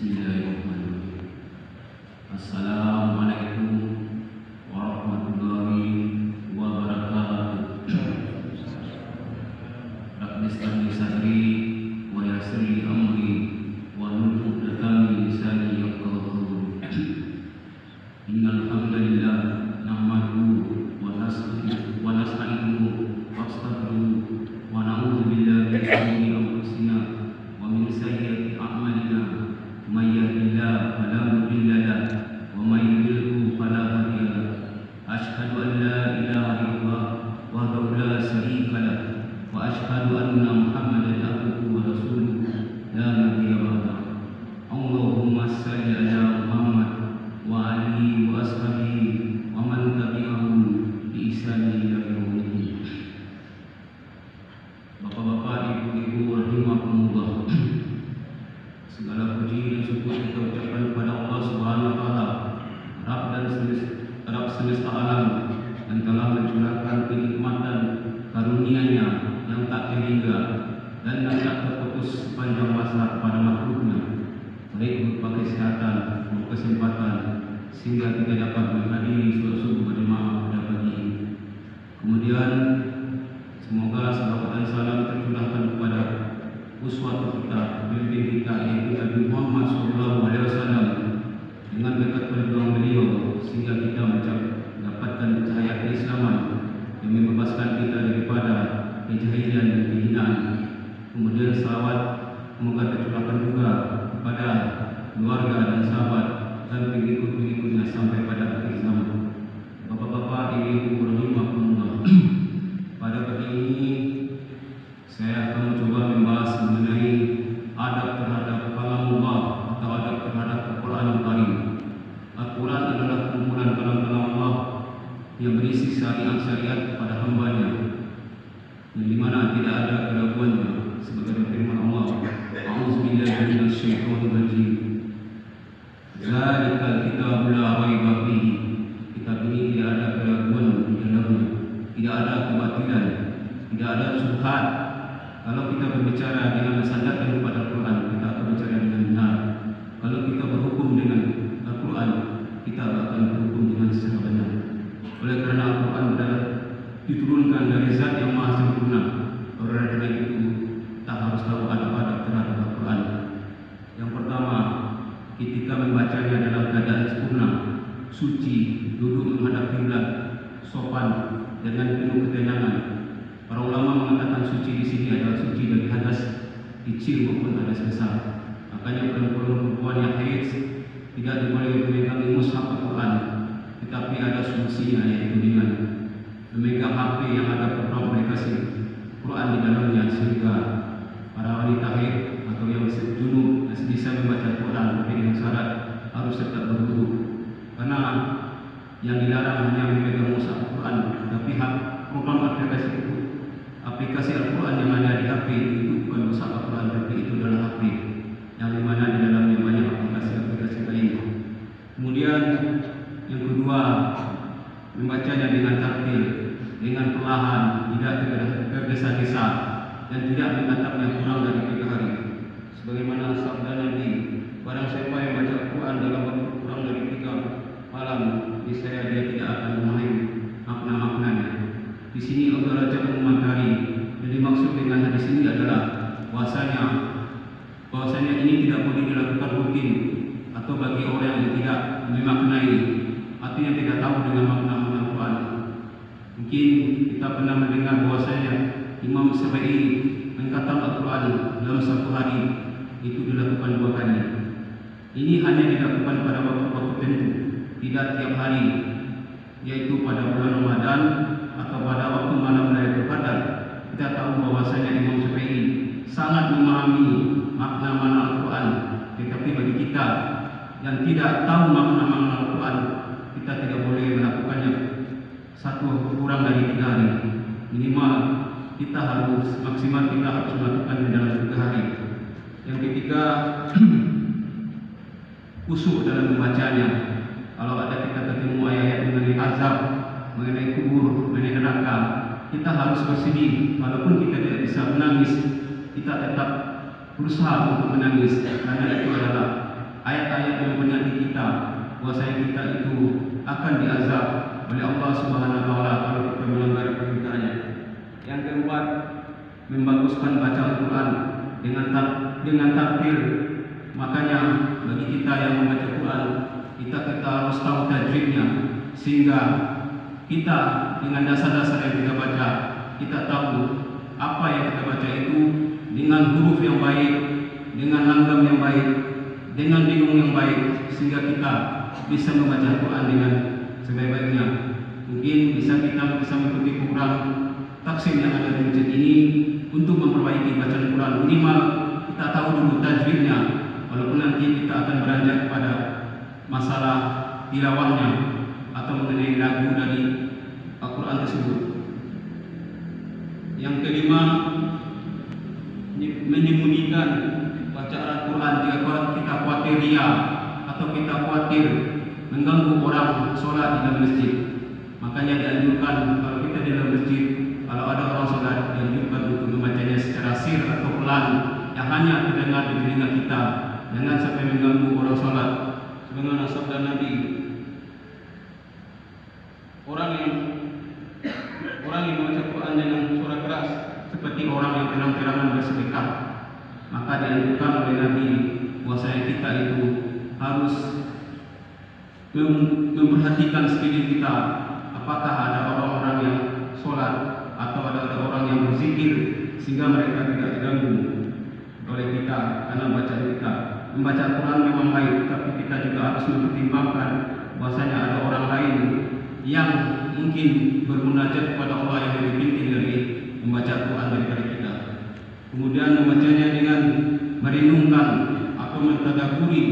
Bismillahirrahmanirrahim. Assalamualaikum warahmatullahi wabarakatuh. Rabbi shrah li sadri wa yassir li amri wa hlul 'uqdatam min lisani yafqahu qawli. Innal hamdalillah nahmaduhu wa nasta'inuhu wa nastaghfiruh wa na'udzu billahi min shururi anfusina wa min sayyiati a'malina. May yahdihillahu fala mudilla lahu wa may yudlilhu fala hadiya lahu. Asyhadu an la ilaha illallah wahdahu la syarika lahu wa asyhadu anna Muhammadan abduhu wa rasuluhu la nabiyya ba'dahu. Allahumma shalli ala Muhammad wa alihi wa ashabihi wa man tabi'ahum bi ihsanin ila yaumil. Bapak-bapak, ibu-ibu rahimakumullah. Segala puji dan syukur kita ucapkan kepada Allah Subhanahu wa taala, Rabb semesta alam, yang telah mencurahkan kenikmatan karunia-Nya yang tak terhingga dan tak terputus sepanjang masa kepada makhluknya, baik berupa kesehatan maupun kesempatan, sehingga kita dapat menghadiri sholat subuh berjemaah pada pagi ini. Kemudian semoga salawat dan salam tercurahkan kepada uswatun kita, pembimbing kita, yaitu Nabi Muhammad SAW, dengan berkat perjuangan beliau sehingga kita mendapatkan cahaya keislaman yang membebaskan kita daripada kejahilan dan kehinaan. Kemudian salawat semoga tercurahkan juga kepada keluarga dan sahabat dan pengikut-pengikutnya sampai pada akhir zaman. Bapak-bapak, ibu-ibu rahimakumullah. Pada pagi ini saya akan mencoba membahas mengenai adab terhadap kalamullah atau adab terhadap Al-Quranul Karim. Al-Quran adalah kumpulan kalam-kalam Allah yang berisi syariat-syariat kepada hamba-Nya, yang dimana tidak ada keraguannya, sebagai firman Allah, A'udzubillahi minasyaitonir rajim. Zalikal kitabul la raiba fihi. Kitab ini tidak ada keraguan di dalamnya, tidak ada kebatilan, tidak ada subhat. Kalau kita berbicara dengan mensandarkan kepada Al-Quran, kita akan berbicara dengan benar. Kalau kita berhukum dengan Al-Quran, kita akan berhukum dengan secara benar. Oleh kerana Al-Quran adalah diturunkan dari Zat yang Maha Sempurna, oleh kerana itu kita harus tahu adab-adab terhadap Al-Quran. Yang pertama, ketika membacanya dalam keadaan sempurna, suci, duduk menghadap kiblat, sopan, dengan penuh ketenangan. Para ulama mengatakan suci di sini adalah suci dari hadas kecil maupun hadas besar. Makanya perempuan yang haid tidak diboleh memegang mushaf Al-Quran, tetapi ada solusinya, yaitu dengan memegang HP yang ada program aplikasi Quran di dalamnya, sehingga para wanita haid atau yang junub bisa membaca Quran, tapi dengan syarat harus tetap berwudu. Karena yang dilarang hanya memegang mushaf Al-Quran, tapi program aplikasi Al-Quran yang ada di HP itu bukan mushaf Al-Quran, tapi itu adalah HP yang dimana di dalamnya banyak aplikasi-aplikasi lain. Kemudian yang kedua, membacanya dengan tartil, dengan perlahan, tidak tergesa-gesa, dan tidak menatapnya kurang dari 3 hari. Sebagaimana sabda Nabi, barang siapa yang baca Al-Quran dalam waktu kurang dari 3 malam, niscaya dia tidak akan memahami makna-maknanya. Di sini Allah Raja mengomentari, yang dimaksud dengan hadis ini adalah bahwasanya ini tidak boleh dilakukan rutin atau bagi orang yang tidak memaknai atau yang tidak tahu dengan makna-makna Al-Quran. Mungkin kita pernah mendengar bahwasanya Imam Syafi'i mengkhatam Al-Quran dalam 1 hari itu dilakukan 2 kali. Ini hanya dilakukan pada waktu-waktu tertentu, tidak tiap hari, yaitu pada bulan Ramadan atau pada waktu malam Lailatul Qadar. Kita tahu bahwasanya Imam Syafi'i sangat memahami makna-makna Al-Quran, tetapi bagi kita yang tidak tahu makna-makna Al-Quran, kita tidak boleh melakukannya kurang dari 3 hari. Minimal kita harus maksimal kita harus melakukannya dalam 3 hari. Yang ketiga, khusyuk dalam membacanya. Kalau ada kita ketemu ayat mengenai azab, mengenai kubur, mengenai neraka, kita harus bersedih. Walaupun kita tidak bisa menangis, kita tetap berusaha untuk menangis, karena itu adalah ayat-ayat yang memperingati kita bahwasanya kita itu akan diazab oleh Allah Subhanahu wa taala kalau kita melanggar perintahnya. Yang keempat, membaguskan baca Al-Quran dengan takbir. Makanya bagi kita yang membaca Quran, kita harus tahu tajwidnya, sehingga kita dengan dasar-dasar yang kita baca, kita tahu apa yang kita baca itu dengan huruf yang baik, dengan langgam yang baik, dengan bingung yang baik, sehingga kita bisa membaca Quran dengan sebaik-baiknya. Mungkin kita bisa mengikuti program taksim yang ada di masjid ini untuk memperbaiki bacaan Quran. Minimal kita tahu dulu tajwidnya, walaupun nanti kita akan beranjak kepada masalah tilawahnya atau mengenai lagu dari Al-Quran tersebut. Yang kelima, menyembunyikan bacaan Al-Quran jika kita khawatir ria atau kita khawatir mengganggu orang sholat di dalam masjid. Makanya dianjurkan kalau kita di dalam masjid, kalau ada orang sholat, dianjurkan untuk membacanya secara sir atau pelan, yang hanya terdengar di telinga kita, jangan sampai mengganggu orang sholat. Sebagaimana sabda Nabi, orang yang membaca Quran dengan suara keras seperti orang yang terang-terangan bersedekah. Maka dianjurkan oleh Nabi bahwasanya kita itu harus memperhatikan sekeliling kita, apakah ada orang-orang yang sholat atau ada orang yang berzikir, sehingga mereka tidak terganggu oleh kita karena bacaan kita. Membaca Al-Quran memang baik, tapi kita juga harus mempertimbangkan bahwasanya ada orang lain yang mungkin bermunajat kepada Allah yang lebih penting dari membaca Al-Quran daripada kita. Kemudian membacanya dengan merenungkan atau mentadaburi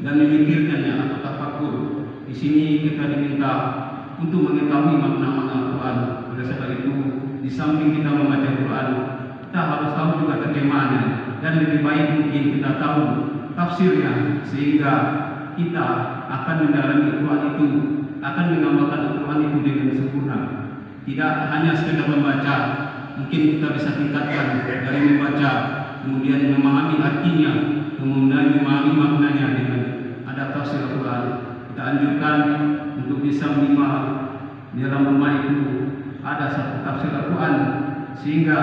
dan memikirkannya atau tafakur. Di sini kita diminta untuk mengetahui makna-makna Al-Quran. Oleh sebab itu, di samping kita membaca Al-Quran, kita harus tahu juga terjemahannya, dan lebih baik mungkin kita tahu tafsirnya, sehingga kita akan mendalami Al-Quran itu, akan mengamalkan Al-Quran itu dengan sempurna. Tidak hanya sekedar membaca, mungkin kita bisa tingkatkan dari membaca, kemudian memahami artinya, kemudian memahami maknanya dengan ada tafsir Al-Quran. Kita anjurkan untuk bisa menimba di dalam rumah itu ada satu tafsir Al-Quran, sehingga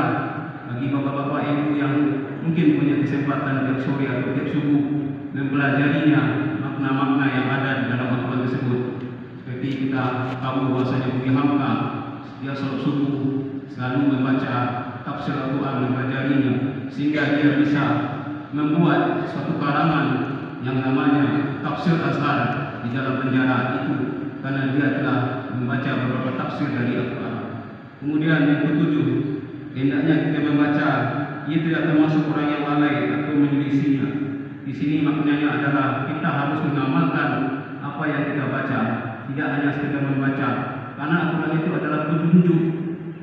bagi bapak-bapak ibu yang mungkin punya kesempatan tiap sore atau tiap subuh mempelajarinya, makna-makna yang ada di dalam Al-Quran tersebut. Seperti kita tahu bahwasanya Buya Hamka setiap salat subuh selalu membaca tafsir Al-Quran, mempelajarinya, sehingga dia bisa membuat suatu karangan yang namanya Tafsir Azhar di dalam penjara itu, karena dia telah membaca beberapa tafsir dari Al-Quran. Kemudian yang ketujuh, hendaknya kita membaca, ia tidak termasuk orang yang lalai atau menyelisihinya. Di sini maknanya adalah kita harus mengamalkan apa yang kita baca, tidak hanya sekedar membaca, karena Al-Quran itu adalah petunjuk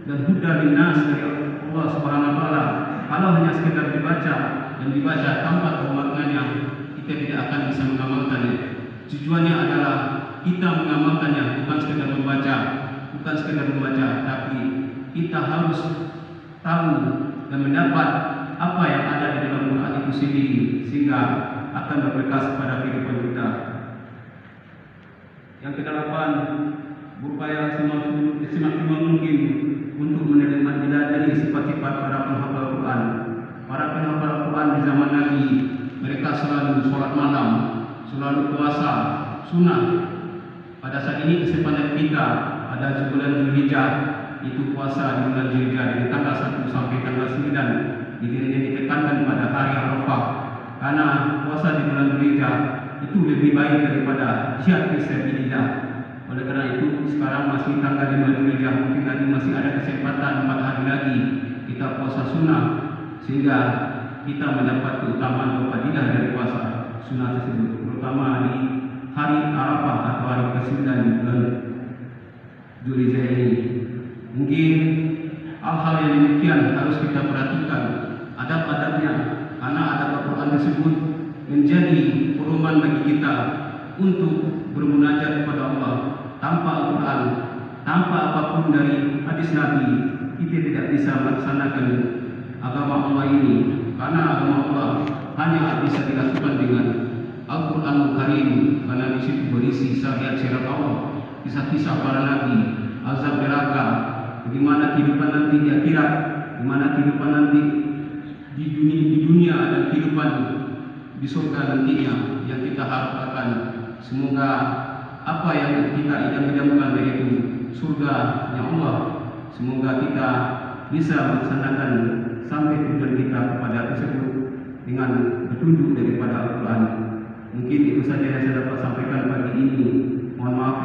dan huda linnas dari Allah Subhanahu wa taala. Kalau hanya sekedar dibaca dan dibaca tanpa tahu maknanya, kita tidak akan bisa mengamalkannya. Tujuannya adalah kita mengamalkannya, bukan sekedar membaca, tapi kita harus tahu dan mendapat apa yang ada di dalam Quran itu sendiri, sehingga akan berbekas pada kehidupan kita. Yang kedelapan, berupaya semaksimal mungkin untuk meneladani sifat-sifat para penghafal Al-Quran. Para penghafal Al-Quran di zaman Nabi, mereka selalu sholat malam, selalu puasa sunnah. Pada saat ini kesempatan kita ada bulan Dzulhijjah, itu puasa di bulan Dzulhijjah dari tanggal 1 sampai tanggal 9, ditekankan pada hari Arafah, karena puasa di bulan Dzulhijjah itu lebih baik daripada jihad fisabilillah. Oleh karena itu sekarang masih tanggal 5 Dzulhijjah, mungkin nanti masih ada kesempatan 4 hari lagi kita puasa sunnah, sehingga kita mendapat keutamaan atau fadilah dari puasa sunnah tersebut, terutama di hari Arafah atau hari ke-9 di bulan Dzulhijjah ini. Mungkin hal-hal yang demikian harus kita perhatikan adab-adabnya, karena adab Al-Quran tersebut menjadi pedoman bagi kita untuk bermunajat kepada Allah. Tanpa Al-Quran, tanpa apapun dari hadis Nabi, kita tidak bisa melaksanakan agama Allah ini, karena agama Allah hanya bisa dilakukan dengan Al-Quranul Karim, karena di situ berisi syariat-syariat Allah, kisah-kisah para nabi, azab neraka, bagaimana kehidupan nanti di akhirat, bagaimana kehidupan nanti di dunia dan kehidupan di surga nantinya yang kita harapkan. Semoga apa yang kita idam-idamkan, yaitu surga yang Allah, semoga kita bisa melaksanakan sampai tujuan kita kepada tersebut dengan petunjuk daripada Al-Quran. Mungkin itu saja yang saya dapat sampaikan pagi ini. Mohon maaf